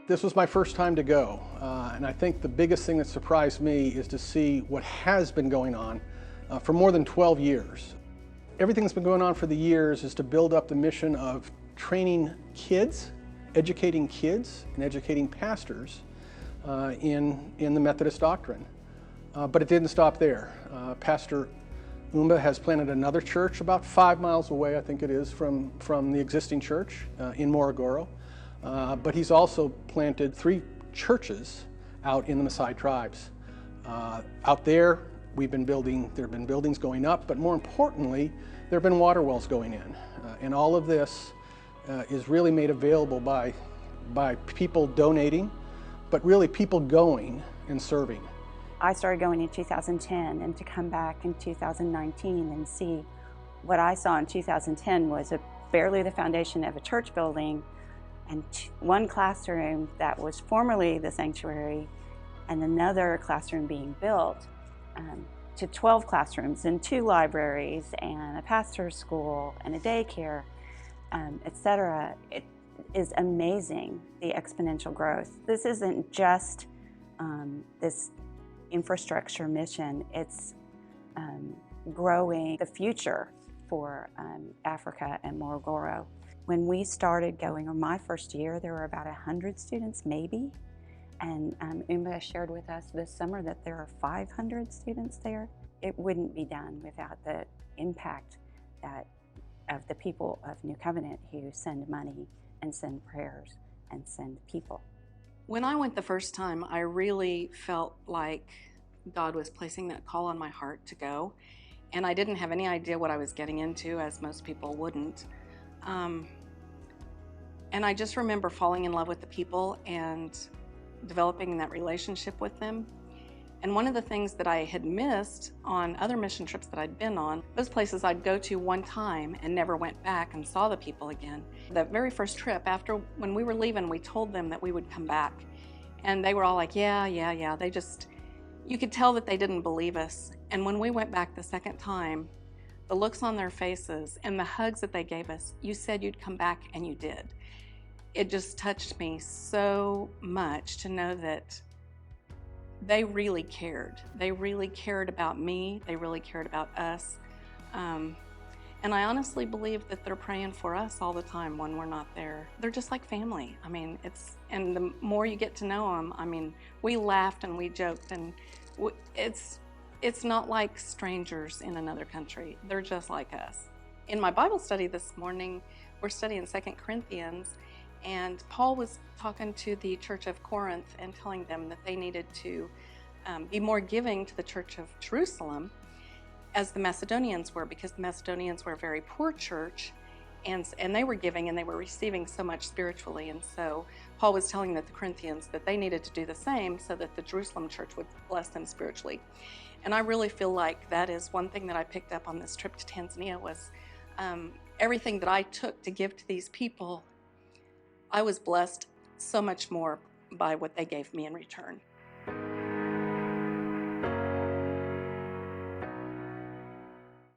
This was my first time to go, and I think the biggest thing that surprised me is to see what has been going on for more than 12 years. Everything that's been going on for the years is to build up the mission of training kids, educating kids, and educating pastors in the Methodist doctrine. But it didn't stop there. Pastor Umba has planted another church about 5 miles away, I think it is, from the existing church in Morogoro. But he's also planted 3 churches out in the Maasai tribes. Out there, there have been buildings going up, but more importantly, there have been water wells going in. And all of this is really made available by people donating, but really people going and serving. I started going in 2010, and to come back in 2019 and see what I saw in 2010 was barely the foundation of a church building, and 1 classroom that was formerly the sanctuary, and another classroom being built, to 12 classrooms and 2 libraries and a pastor's school and a daycare, etc. It is amazing, the exponential growth. This isn't just this infrastructure mission, it's growing the future for Africa and Morogoro. When we started going, or my first year, there were about 100 students maybe, and Umba shared with us this summer that there are 500 students there. It wouldn't be done without the impact of the people of New Covenant who send money and send prayers and send people. When I went the first time, I really felt like God was placing that call on my heart to go, and I didn't have any idea what I was getting into, as most people wouldn't. And I just remember falling in love with the people and developing that relationship with them. And one of the things that I had missed on other mission trips that I'd been on, those places I'd go to one time and never went back and saw the people again. The very first trip, when we were leaving, we told them that we would come back. And they were all like, yeah. You could tell that they didn't believe us. And when we went back the second time, the looks on their faces and the hugs that they gave us, you said you'd come back, and you did. It just touched me so much to know that they really cared. They really cared about me. They really cared about us. And I honestly believe that they're praying for us all the time when we're not there. They're just like family. I mean, and the more you get to know them, I mean, we laughed and we joked, and it's not like strangers in another country. They're just like us. In my Bible study this morning, we're studying 2 Corinthians, and Paul was talking to the church of Corinth and telling them that they needed to be more giving to the church of Jerusalem as the Macedonians were, because the Macedonians were a very poor church, and they were giving and they were receiving so much spiritually. And so Paul was telling the Corinthians that they needed to do the same so that the Jerusalem church would bless them spiritually. And I really feel like that is one thing that I picked up on this trip to Tanzania was everything that I took to give to these people, I was blessed so much more by what they gave me in return.